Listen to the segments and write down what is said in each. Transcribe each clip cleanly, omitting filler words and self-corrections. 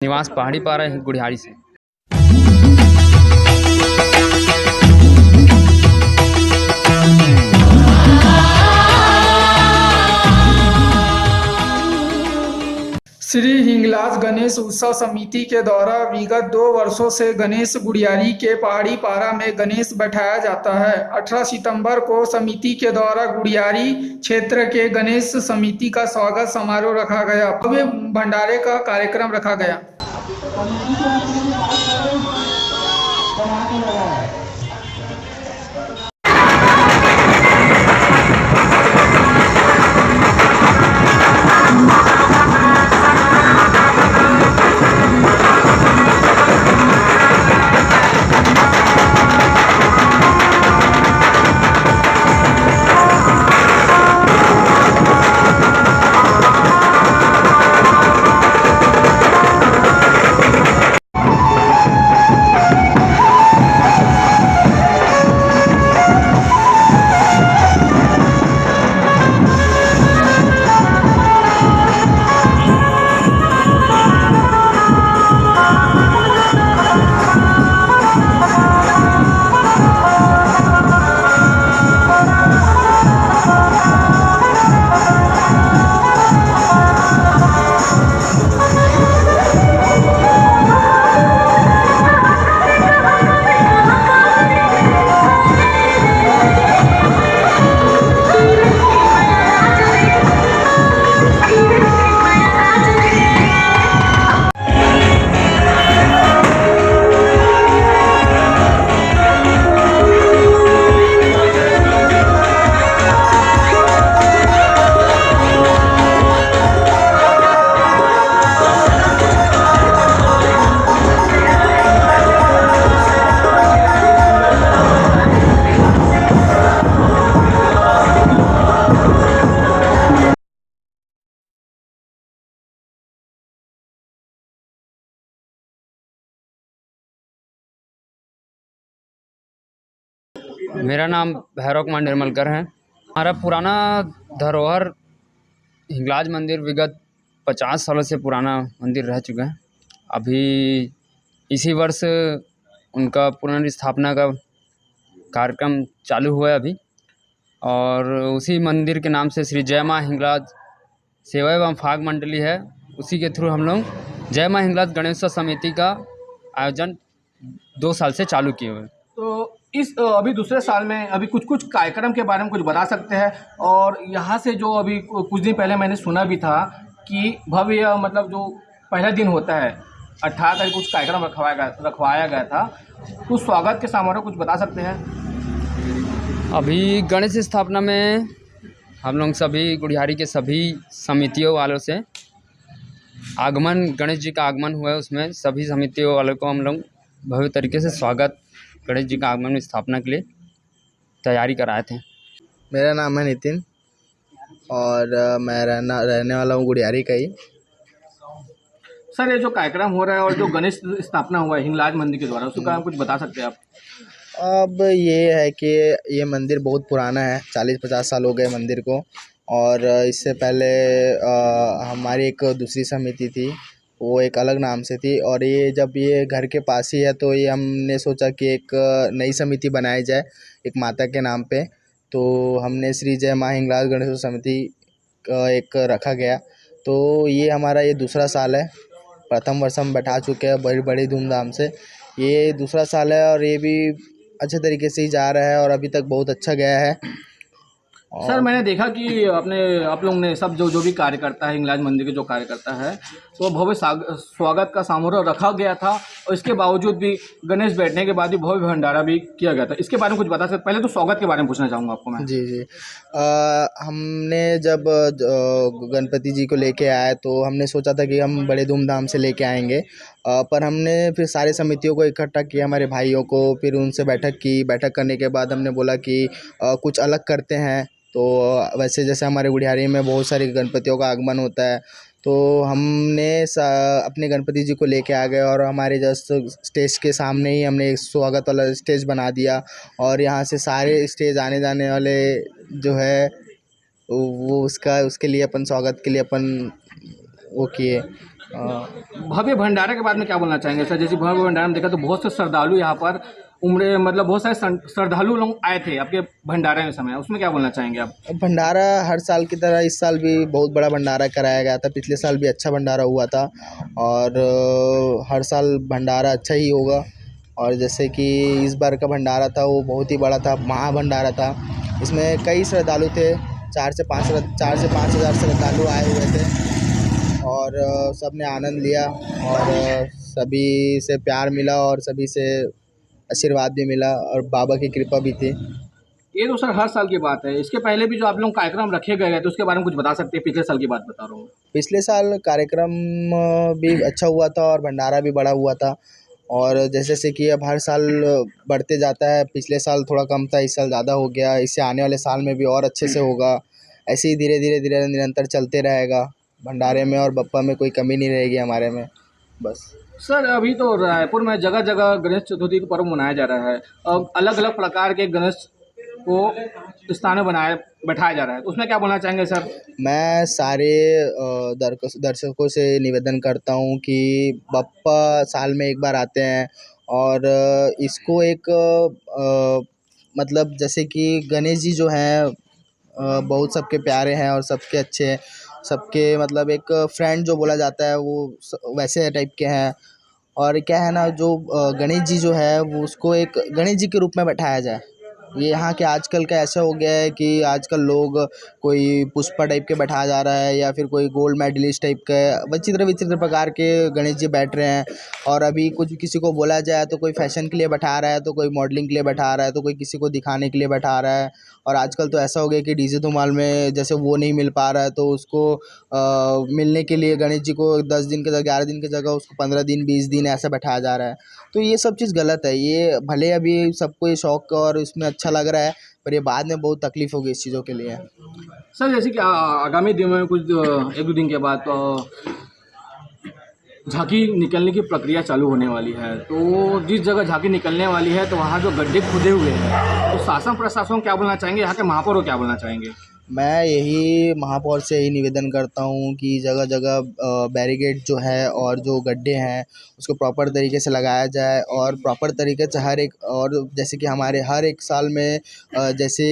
निवास पहाड़ी पारा गुड़ियारी से। श्री हिंगलाज गणेश उत्सव समिति के द्वारा विगत 2 वर्षों से गणेश गुड़ियारी के पहाड़ी पारा में गणेश बैठाया जाता है। 18 सितंबर को समिति के द्वारा गुड़ियारी क्षेत्र के गणेश समिति का स्वागत समारोह रखा गया। भव्य भंडारे का कार्यक्रम रखा गया। मेरा नाम भैरव कुमार निर्मलकर है। हमारा पुराना धरोहर हिंगलाज मंदिर विगत 50 सालों से पुराना मंदिर रह चुका है। अभी इसी वर्ष उनका पुनर्स्थापना का कार्यक्रम चालू हुआ है अभी, और उसी मंदिर के नाम से श्री जय माँ हिंगलाज सेवा एवं फाग मंडली है, उसी के थ्रू हम लोग जय माँ हिंगलाज गणेशोत्सव समिति का आयोजन 2 साल से चालू किए हुए। तो इस अभी दूसरे साल में अभी कुछ कार्यक्रम के बारे में कुछ बता सकते हैं? और यहाँ से जो अभी कुछ दिन पहले मैंने सुना भी था कि भव्य मतलब जो पहला दिन होता है 18 तारीख कुछ कार्यक्रम रखवाया गया था, तो स्वागत के समारोह कुछ बता सकते हैं? अभी गणेश स्थापना में हम लोग सभी गुड़ियारी के सभी समितियों वालों से आगमन, गणेश जी का आगमन हुआ है, उसमें सभी समितियों वालों को हम लोग भव्य तरीके से स्वागत, गणेश जी का आगमन में स्थापना के लिए तैयारी कराए थे। मेरा नाम है नितिन और मैं रहने वाला हूँ गुड़ियारी का ही। सर, ये जो कार्यक्रम हो रहा है और जो गणेश स्थापना हुआ है हिंगलाज मंदिर के द्वारा, उसके बारे में कुछ बता सकते हैं आप? अब ये है कि ये मंदिर बहुत पुराना है, 40-50 साल हो गए मंदिर को। और इससे पहले हमारी एक दूसरी समिति थी, वो एक अलग नाम से थी। और ये जब ये घर के पास ही है तो ये हमने सोचा कि एक नई समिति बनाई जाए एक माता के नाम पे। तो हमने श्री जय माँ हिंगलाज गणेश समिति एक रखा गया। तो ये हमारा ये दूसरा साल है। प्रथम वर्ष हम बैठा चुके हैं बड़ी धूमधाम से। ये दूसरा साल है और ये भी अच्छे तरीके से ही जा रहा है और अभी तक बहुत अच्छा गया है। सर, मैंने देखा कि आप लोग ने सब जो भी कार्यकर्ता है हिंगलाज मंदिर के जो कार्यकर्ता है, तो भव्य स्वागत का समारोह रखा गया था और इसके बावजूद भी गणेश बैठने के बाद भी भव्य भंडारा भी किया गया था। इसके बारे में कुछ बता सकते? पहले तो स्वागत के बारे में पूछना चाहूँगा आपको मैं। जी। हमने जब गणपति जी को लेके आए तो हमने सोचा था कि हम बड़े धूमधाम से लेके आएंगे। पर हमने फिर सारे समितियों को इकट्ठा किया, हमारे भाइयों को, फिर उनसे बैठक की। बैठक करने के बाद हमने बोला कि कुछ अलग करते हैं। तो वैसे जैसे हमारे गुड़ियारी में बहुत सारे गणपतियों का आगमन होता है, तो हमने अपने गणपति जी को लेके आ गए और हमारे जस्ट स्टेज के सामने ही हमने एक स्वागत वाला स्टेज बना दिया। और यहाँ से सारे स्टेज आने जाने वाले जो है वो उसके लिए अपन स्वागत के लिए अपन वो किए। भव्य भंडारा के बारे में क्या बोलना चाहेंगे सर? जैसे भव्य भंडारा में देखा तो बहुत से श्रद्धालु यहाँ पर उमड़े, मतलब बहुत सारे श्रद्धालु लोग आए थे आपके भंडारे में समय, उसमें क्या बोलना चाहेंगे आप? भंडारा हर साल की तरह इस साल भी बहुत बड़ा भंडारा कराया गया था। पिछले साल भी अच्छा भंडारा हुआ था और हर साल भंडारा अच्छा ही होगा। और जैसे कि इस बार का भंडारा था वो बहुत ही बड़ा था, महाभंडारा था। इसमें कई श्रद्धालु थे, 4 से 5 हज़ार श्रद्धालु आए हुए थे और सब ने आनंद लिया और सभी से प्यार मिला और सभी से आशीर्वाद भी मिला और बाबा की कृपा भी थी। ये तो सर हर साल की बात है। इसके पहले भी जो आप लोग कार्यक्रम रखे गए हैं तो उसके बारे में कुछ बता सकते हैं? पिछले साल की बात बता रहा हूँ। पिछले साल कार्यक्रम भी अच्छा हुआ था और भंडारा भी बड़ा हुआ था और जैसे जैसे कि अब हर साल बढ़ते जाता है। पिछले साल थोड़ा कम था, इस साल ज़्यादा हो गया। इससे आने वाले साल में भी और अच्छे से होगा। ऐसे ही धीरे धीरे धीरे निरंतर चलते रहेगा। भंडारे में और बप्पा में कोई कमी नहीं रहेगी हमारे में, बस। सर अभी तो रायपुर में जगह जगह गणेश चतुर्थी का पर्व मनाया जा रहा है। अब अलग अलग प्रकार के गणेश को स्थानों बनाए बैठाया जा रहा है, तो उसमें क्या बोलना चाहेंगे सर? मैं सारे दर्शकों से निवेदन करता हूँ कि बप्पा साल में एक बार आते हैं और इसको एक मतलब जैसे कि गणेश जी जो हैं बहुत सबके प्यारे हैं और सबके अच्छे हैं। सबके मतलब एक फ्रेंड जो बोला जाता है वो वैसे टाइप के हैं। और क्या है ना, जो गणेश जी जो है वो उसको एक गणेश जी के रूप में बैठाया जाए। ये यहाँ के आजकल का ऐसा हो गया है कि आजकल लोग कोई पुष्पा टाइप के बैठाया जा रहा है या फिर कोई गोल्ड मेडलिस्ट टाइप का विचित्र विचित्र प्रकार के गणेश जी बैठ रहे हैं। और अभी कुछ किसी को बोला जाए तो कोई फैशन के लिए बैठा रहा है, तो कोई मॉडलिंग के लिए बैठा रहा है, तो कोई किसी को दिखाने के लिए बैठा रहा है। और आजकल तो ऐसा हो गया कि डीजे धमाल में जैसे वो नहीं मिल पा रहा है तो उसको मिलने के लिए गणेश जी को 10 दिन की जगह 11 दिन की जगह उसको 15 दिन 20 दिन ऐसा बैठाया जा रहा है। तो ये सब चीज़ गलत है। ये भले अभी सबको ये शौक और इसमें अच्छा लग रहा है, पर ये बाद में बहुत तकलीफ होगी इस चीज़ों के लिए। सर जैसे कि आगामी दिनों में कुछ 1-2 दिन के बाद तो झांकी निकलने की प्रक्रिया चालू होने वाली है, तो जिस जगह झांकी निकलने वाली है तो वहाँ जो गड्ढे खुदे हुए हैं, तो शासन प्रशासन को क्या बोलना चाहेंगे? यहाँ के महापौर को क्या बोलना चाहेंगे? मैं यही महापौर से यही निवेदन करता हूँ कि जगह जगह बैरिकेड जो है और जो गड्ढे हैं उसको प्रॉपर तरीके से लगाया जाए और प्रॉपर तरीके से हर एक, और जैसे कि हमारे हर एक साल में जैसे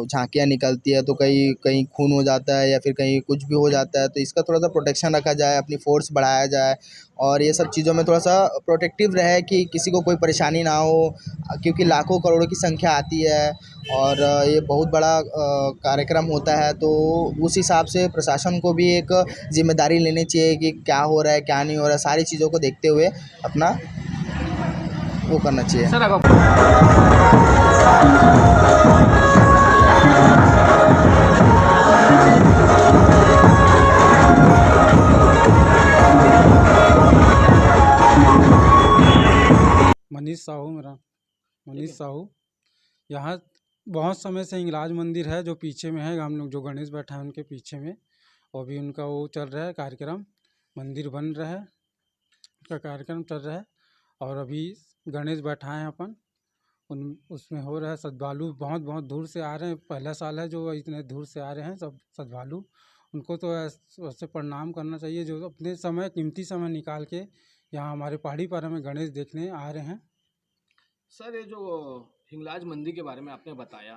झांकियाँ निकलती है तो कहीं कहीं खून हो जाता है या फिर कहीं कुछ भी हो जाता है, तो इसका थोड़ा सा प्रोटेक्शन रखा जाए, अपनी फोर्स बढ़ाया जाए और ये सब चीज़ों में थोड़ा सा प्रोटेक्टिव रहे कि किसी को कोई परेशानी ना हो। क्योंकि लाखों करोड़ों की संख्या आती है और ये बहुत बड़ा कार्यक्रम होता है, तो उस हिसाब से प्रशासन को भी एक जिम्मेदारी लेनी चाहिए कि क्या हो रहा है क्या नहीं हो रहा है, सारी चीज़ों को देखते हुए अपना वो करना चाहिए। सर अब मनीष साहू मेरा मनीष साहू। यहाँ बहुत समय से हिंगलाज मंदिर है जो पीछे में है, हम लोग जो गणेश बैठा है उनके पीछे में, और भी उनका वो चल रहा है कार्यक्रम, मंदिर बन रहा है, उसका कार्यक्रम चल रहा है। और अभी गणेश बैठाए हैं अपन, उन उसमें हो रहा है। श्रद्धालु बहुत बहुत दूर से आ रहे हैं, पहला साल है जो इतने दूर से आ रहे हैं सब श्रद्धालु। उनको तो ऐसे प्रणाम करना चाहिए जो अपने समय कीमती समय निकाल के यहाँ हमारे पहाड़ी पारा में गणेश देखने आ रहे हैं। सर ये जो हिंगलाज मंदिर के बारे में आपने बताया,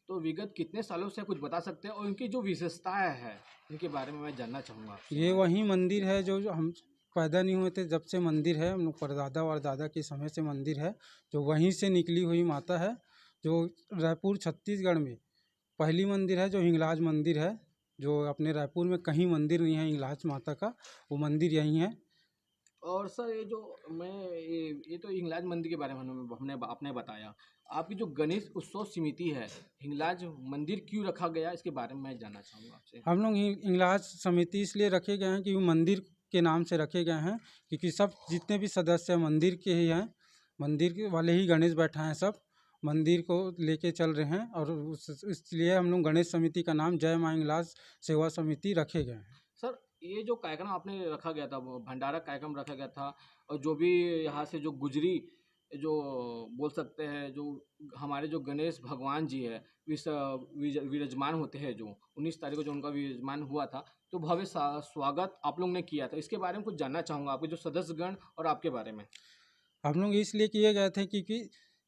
तो विगत कितने सालों से कुछ बता सकते हैं और इनकी जो विशेषताएं हैं इनके बारे में मैं जानना चाहूँगा आपसे। ये वही मंदिर है जो हम पैदा नहीं हुए थे जब से मंदिर है, हम लोग परदादा और दादा के समय से मंदिर है, जो वहीं से निकली हुई माता है। जो रायपुर छत्तीसगढ़ में पहली मंदिर है जो हिंगलाज मंदिर है, जो अपने रायपुर में कहीं मंदिर नहीं है हिंगलाज माता का, वो मंदिर यहीं है। और सर ये जो ये तो हिंगलाज मंदिर के बारे में हमने आपने बताया। आपकी जो गणेश उत्सव समिति है, हिंगलाज मंदिर क्यों रखा गया इसके बारे में मैं जानना चाहूँगा आपसे। हम लोग हिंगलाज समिति इसलिए रखे गए हैं कि वो मंदिर के नाम से रखे गए हैं, क्योंकि सब जितने भी सदस्य मंदिर के ही हैं, मंदिर के वाले ही गणेश बैठा हैं, सब मंदिर को लेके चल रहे हैं। और इसलिए हम लोग गणेश समिति का नाम जय मां हिंगलाज सेवा समिति रखे गए हैं। सर ये जो कार्यक्रम आपने रखा गया था, वो भंडारा कार्यक्रम रखा गया था, और जो भी यहाँ से जो गुजरी, जो बोल सकते हैं जो हमारे जो गणेश भगवान जी है विराजमान होते हैं, जो 19 तारीख को जो उनका विराजमान हुआ था, तो भव्य स्वागत आप लोग ने किया था, इसके बारे में कुछ जानना चाहूँगा, आपके जो सदस्यगण और आपके बारे में। हम लोग इसलिए किए गए थे क्योंकि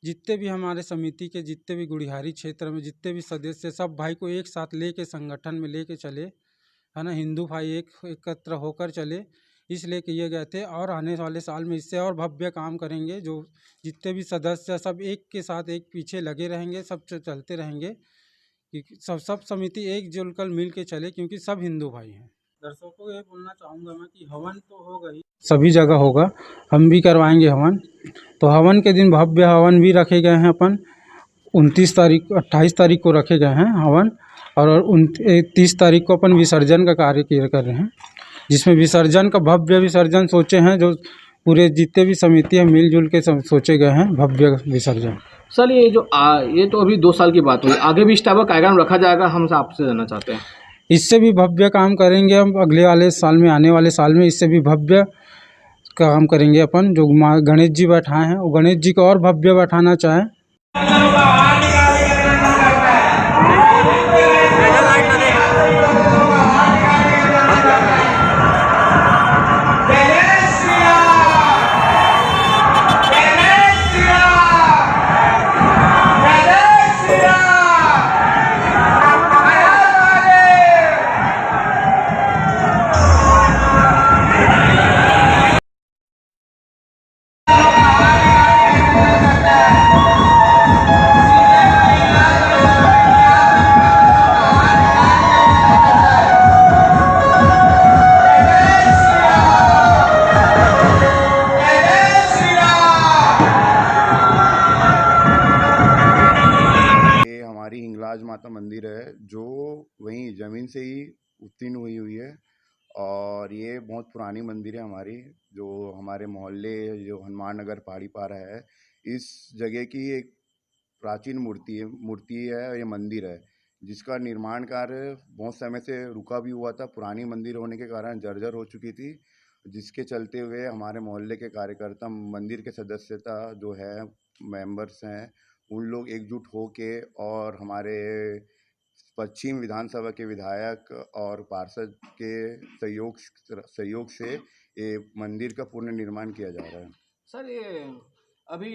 जितने भी हमारे समिति के जितने भी गुड़ियारी क्षेत्र में जितने भी सदस्य सब भाई को एक साथ लेके संगठन में लेके चले, है ना, हिंदू भाई एकत्र होकर चले, इसलिए किए गए थे। और आने वाले साल में इससे और भव्य काम करेंगे। जो जितने भी सदस्य सब एक के साथ एक पीछे लगे रहेंगे, सब चलते रहेंगे कि सब समिति एकजुट कर मिल के चले, क्योंकि सब हिंदू भाई हैं। दर्शकों को ये बोलना चाहूँगा मैं कि हवन तो होगा ही, सभी जगह होगा, हम भी करवाएंगे हवन। तो हवन के दिन भव्य हवन भी रखे गए हैं अपन। 28 तारीख को रखे गए हैं हवन, और 30 तारीख को अपन विसर्जन का कार्य कर रहे हैं, जिसमें विसर्जन का भव्य विसर्जन सोचे हैं, जो पूरे जितने भी समितियाँ मिलजुल के सब सोचे गए हैं भव्य विसर्जन। सर ये तो अभी 2 साल की बात हुई, आगे भी इस टाइप का कार्यक्रम रखा जाएगा, हम आपसे जानना चाहते हैं। इससे भी भव्य काम करेंगे हम अगले वाले साल में, आने वाले साल में इससे भी भव्य काम करेंगे अपन। जो गणेश जी बैठाए हैं वो गणेश जी को और भव्य बैठाना चाहें। हमारी हिंगलाज माता मंदिर है जो वहीं ज़मीन से ही उत्तीर्ण हुई है, और ये बहुत पुरानी मंदिर है हमारी, जो हमारे मोहल्ले जो हनुमान नगर पहाड़ी पारा है, इस जगह की एक प्राचीन मूर्ति है ये मंदिर है, जिसका निर्माण कार्य बहुत समय से रुका भी हुआ था। पुरानी मंदिर होने के कारण जर्जर हो चुकी थी, जिसके चलते हुए हमारे मोहल्ले के कार्यकर्ता, मंदिर के सदस्यता जो है, मेंबर्स हैं, उन लोग एकजुट होके और हमारे पश्चिम विधानसभा के विधायक और पार्षद के सहयोग से ये मंदिर का पुनर्निर्माण किया जा रहा है। सर ये अभी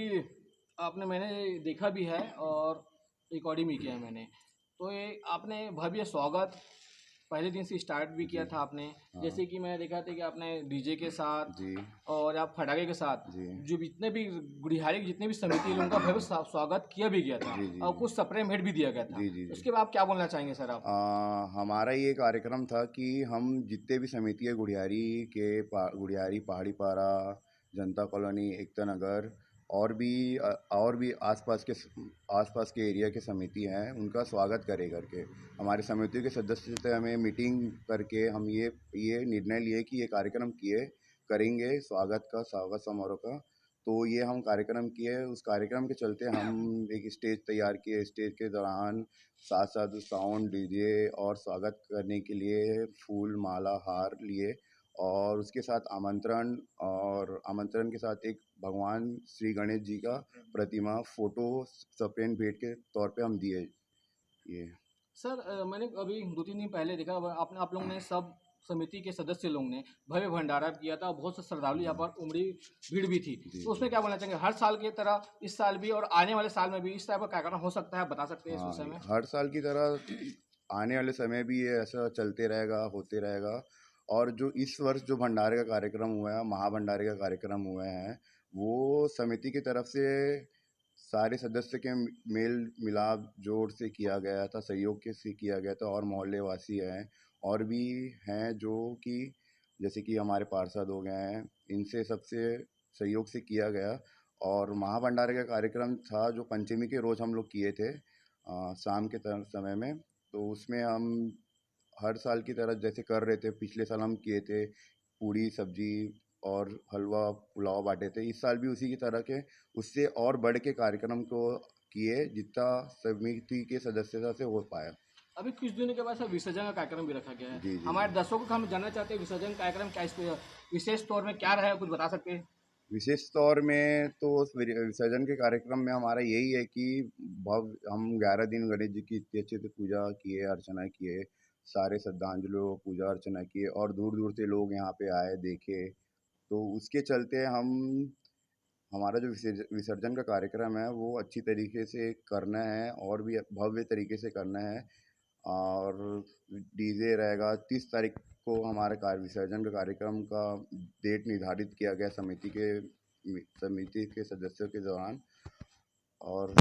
मैंने देखा भी है और रिकॉर्डिंग भी किया है मैंने, तो ये आपने भव्य स्वागत पहले दिन से स्टार्ट भी किया था आपने, जैसे कि मैं देखा था कि आपने डीजे के साथ जी और आप फटाके के साथ जी जो जितने भी गुड़ियारी जितने भी समिति लोगों का भव्य स्वागत किया भी गया था, जी जी और कुछ सप्रे भेंट भी दिया गया था। जी जी जी। उसके बाद आप क्या बोलना चाहेंगे सर आप? हमारा ये कार्यक्रम था कि हम जितने भी समिति है गुड़ियारी पहाड़ी पारा, जनता कॉलोनी, एकता नगर, और भी आसपास के एरिया के समिति हैं, उनका स्वागत करके हमारे समिति के सदस्य से हमें मीटिंग करके हम ये निर्णय लिए कि ये कार्यक्रम करेंगे स्वागत समारोह का। तो ये हम कार्यक्रम किए, उस कार्यक्रम के चलते हम एक स्टेज तैयार किए। स्टेज के दौरान साथ साथ साउंड, डीजे और स्वागत करने के लिए फूल, माला, हार लिए, और उसके साथ आमंत्रण के साथ एक भगवान श्री गणेश जी का प्रतिमा, फोटो सप्रेम भेंट के तौर पे हम दिए। ये सर मैंने अभी 2-3 दिन पहले देखा, आप लोगों ने सब समिति के सदस्य लोग ने भव्य भंडारा किया था, बहुत से श्रद्धालु यहाँ पर उमड़ी भीड़ भी थी, तो उसमें क्या बोलना चाहेंगे? हर साल की तरह इस साल भी और आने वाले साल में भी इस टाइप का कार्यक्रम हो सकता है, बता सकते हैं इस विषय में? हर साल की तरह आने वाले समय भी ये ऐसा चलते रहेगा, होते रहेगा। और जो इस वर्ष जो भंडारे का कार्यक्रम हुआ है, महाभंडारे का कार्यक्रम हुए हैं, वो समिति की तरफ से सारे सदस्य के मेल मिलाप जोड़ से किया गया था, सहयोग के से किया गया था, और मोहल्ले वासी हैं और भी हैं जो कि जैसे कि हमारे पार्षद हो गए हैं, इनसे सबसे सहयोग से किया गया। और महाभंडारे का कार्यक्रम था जो पंचमी के रोज़ हम लोग किए थे, शाम के समय में। तो उसमें हम हर साल की तरह जैसे कर रहे थे, पिछले साल हम किए थे, पूड़ी सब्जी और हलवा पुलाव बांटे थे। इस साल भी उसी की तरह के उससे और बढ़ के कार्यक्रम को किए, जितना समिति के सदस्यता से हो पाया। अभी कुछ दिनों के बाद सर विसर्जन का कार्यक्रम भी रखा गया है। जी जी हमारे दर्शकों को हम जानना चाहते हैं विसर्जन कार्यक्रम क्या, इस पे विशेष तौर में क्या रहेगा, कुछ बता सकते हैं? विशेष तौर में तो उस विसर्जन के कार्यक्रम में हमारा यही है कि हम 11 दिन गणेश जी की इतनी अच्छे से पूजा किए, अर्चना किए, सारे श्रद्धांजलियों पूजा अर्चना किए और दूर दूर से लोग यहाँ पे आए देखे। तो उसके चलते हमारा जो विसर्जन का कार्यक्रम है वो अच्छी तरीके से करना है और भी भव्य तरीके से करना है। और डीजे रहेगा 30 तारीख को हमारे विसर्जन का कार्यक्रम का डेट निर्धारित किया गया समिति के सदस्यों के दौरान। और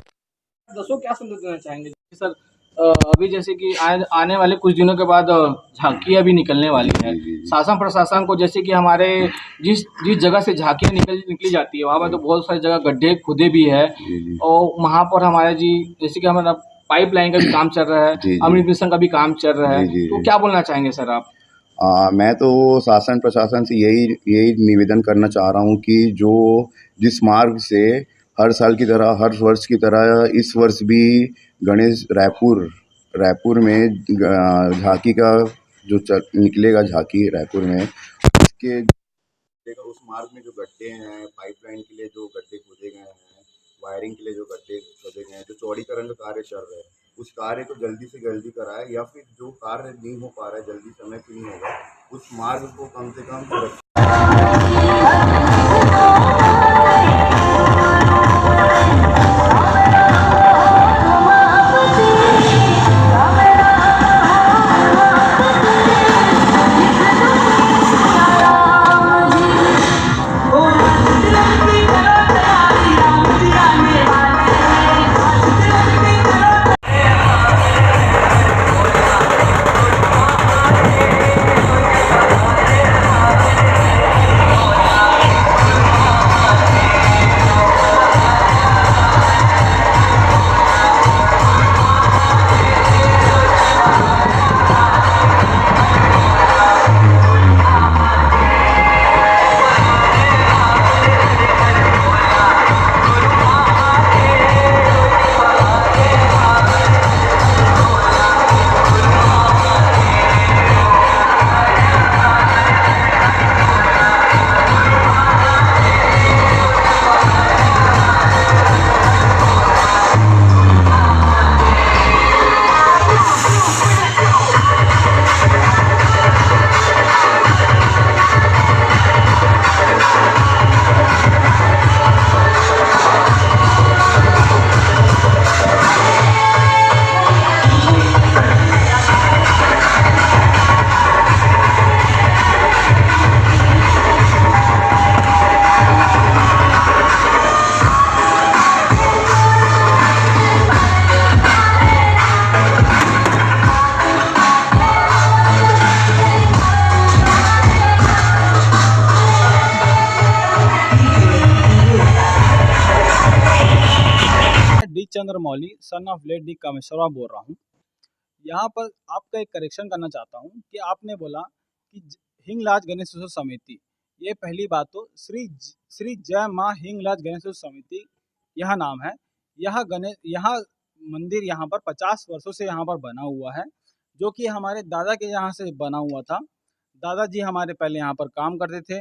दसों क्या संदेश देना चाहेंगे सर? अभी जैसे कि आने वाले कुछ दिनों के बाद झांकियाँ भी निकलने वाली है। जी, जी, जी। शासन प्रशासन को जैसे कि हमारे जिस जिस जगह से झांकियाँ निकली जाती है वहाँ पर तो बहुत सारी जगह गड्ढे खुदे भी है जी, जी। और वहाँ पर हमारे जी जैसे कि हमारा पाइपलाइन का भी काम चल रहा है, जी, जी। अमृत मिशन का भी काम चल रहा है, जी, जी, तो जी। क्या बोलना चाहेंगे सर आप? मैं तो शासन प्रशासन से यही निवेदन करना चाह रहा हूँ कि जो जिस मार्ग से हर साल की तरह हर वर्ष की तरह इस वर्ष भी गणेश रायपुर में झांकी का जो निकलेगा झांकी रायपुर में उसके उस मार्ग में जो गड्ढे हैं, पाइपलाइन के लिए जो गड्ढे खोदे गए हैं, वायरिंग के लिए जो गड्ढे खोदे गए हैं, जो चौड़ीकरण का कार्य चल रहा है, उस कार्य को जल्दी से जल्दी कराए या फिर जो कार्य नहीं हो पा रहा है जल्दी समय पे नहीं होगा, उस मार्ग को कम से कम सुरक्षित D Chandramouli son of late D Kameshwara बोल रहा हूँ। यहाँ पर आपका एक करेक्शन करना चाहता हूँ कि आपने बोला कि हिंगलाज गणेश उत्सव समिति, ये पहली बात तो श्री जय माँ हिंगलाज गणेश उत्सव समिति यह नाम है। यह मंदिर यहाँ पर 50 वर्षों से यहाँ पर बना हुआ है, जो कि हमारे दादा के यहाँ से बना हुआ था। दादाजी हमारे पहले यहाँ पर काम करते थे,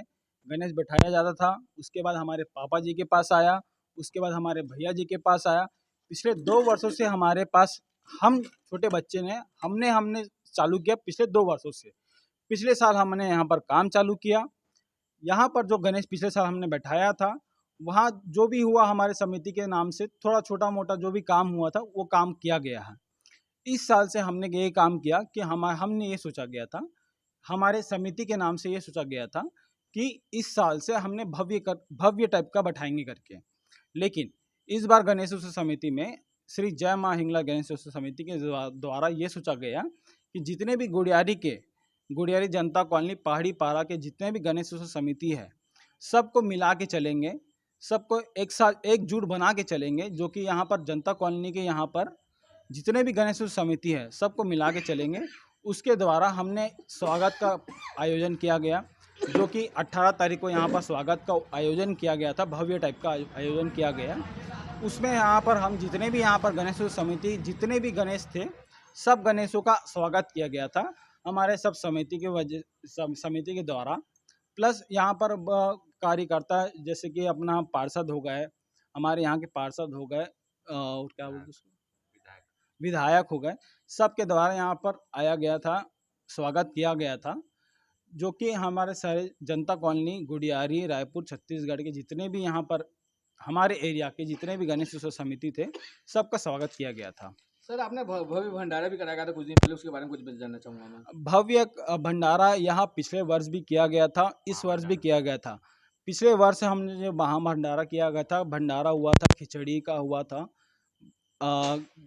गणेश बैठाया जाता था। उसके बाद हमारे पापा जी के पास आया, उसके बाद हमारे भैया जी के पास आया। पिछले 2 वर्षों से हमारे पास, हम छोटे बच्चे ने हमने चालू किया पिछले 2 वर्षों से। पिछले साल हमने यहाँ पर काम चालू किया। यहाँ पर जो गणेश पिछले साल हमने बैठाया था, वहाँ जो भी हुआ हमारे समिति के नाम से थोड़ा छोटा मोटा जो भी काम हुआ था वो काम किया गया है। इस साल से हमने ये काम किया कि हमने ये सोचा गया था, हमारे समिति के नाम से ये सोचा गया था कि इस साल से हमने भव्य टाइप का बैठाएंगे करके। लेकिन इस बार गणेश उत्सव समिति में श्री जय माँ हिंगलाज गणेश उत्सव समिति के द्वारा ये सोचा गया कि जितने भी गुड़ियारी जनता कॉलोनी पहाड़ी पारा के जितने भी गणेश उत्सव समिति है, सबको मिला के चलेंगे, सबको एक साथ एकजुट बना के चलेंगे। जो कि यहाँ पर जनता कॉलोनी के यहाँ पर जितने भी गणेश उत्सव समिति है सबको मिला के चलेंगे। उसके द्वारा हमने स्वागत का आयोजन किया गया, जो कि 18 तारीख को यहाँ पर स्वागत का आयोजन किया गया था, भव्य टाइप का आयोजन किया गया। उसमें यहाँ पर हम जितने भी यहाँ पर गणेश उत्सव समिति जितने भी गणेश थे, सब गणेशों का स्वागत किया गया था हमारे सब समिति के द्वारा। प्लस यहाँ पर कार्यकर्ता जैसे कि अपना पार्षद हो गए, हमारे यहाँ के पार्षद हो गए और क्या बोलते उसको, विधायक हो गए, सबके द्वारा यहाँ पर आया गया था। स्वागत किया गया था, जो कि हमारे सारे जनता कॉलोनी, गुडियारी, रायपुर, छत्तीसगढ़ के जितने भी यहाँ पर हमारे एरिया के जितने भी गणेश उत्सव समिति थे, सबका स्वागत किया गया था। सर आपने भव्य भंडारा भी कराया था कुछ दिन पहले, उसके बारे में कुछ जानना चाहूँगा मैं। भव्य भंडारा यहाँ पिछले वर्ष भी किया गया था, इस वर्ष भी किया गया था। पिछले वर्ष हमने जो महा भंडारा किया गया था, भंडारा हुआ था, खिचड़ी का हुआ था,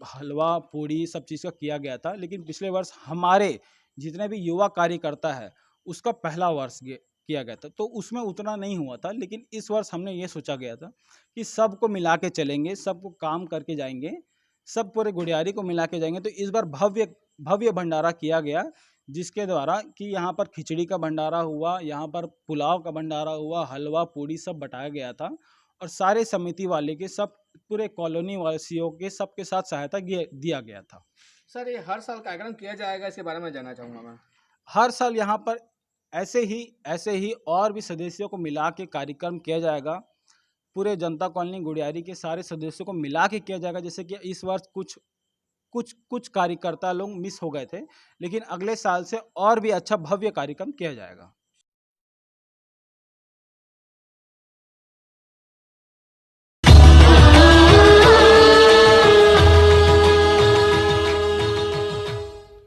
हलवा पूड़ी सब चीज़ का किया गया था। लेकिन पिछले वर्ष हमारे जितने भी युवा कार्यकर्ता है उसका पहला वर्ष किया गया था, तो उसमें उतना नहीं हुआ था। लेकिन इस वर्ष हमने ये सोचा गया था कि सबको मिला के चलेंगे, सबको काम करके जाएंगे, सब पूरे गुडियारी को मिला के जाएंगे। तो इस बार भव्य भंडारा किया गया, जिसके द्वारा कि यहाँ पर खिचड़ी का भंडारा हुआ, यहाँ पर पुलाव का भंडारा हुआ, हलवा पूड़ी सब बटाया गया था, और सारे समिति वाले के सब पूरे कॉलोनी वासियों के सबके साथ सहायता दिया गया था। सर ये हर साल कार्यक्रम किया जाएगा, इसके बारे में जानना चाहूँगा मैं। हर साल यहाँ पर ऐसे ही और भी सदस्यों को मिला के कार्यक्रम किया जाएगा। पूरे जनता कॉलोनी गुडियारी के सारे सदस्यों को मिला के किया जाएगा। जैसे कि इस वर्ष कुछ कार्यकर्ता लोग मिस हो गए थे, लेकिन अगले साल से और भी अच्छा भव्य कार्यक्रम किया जाएगा।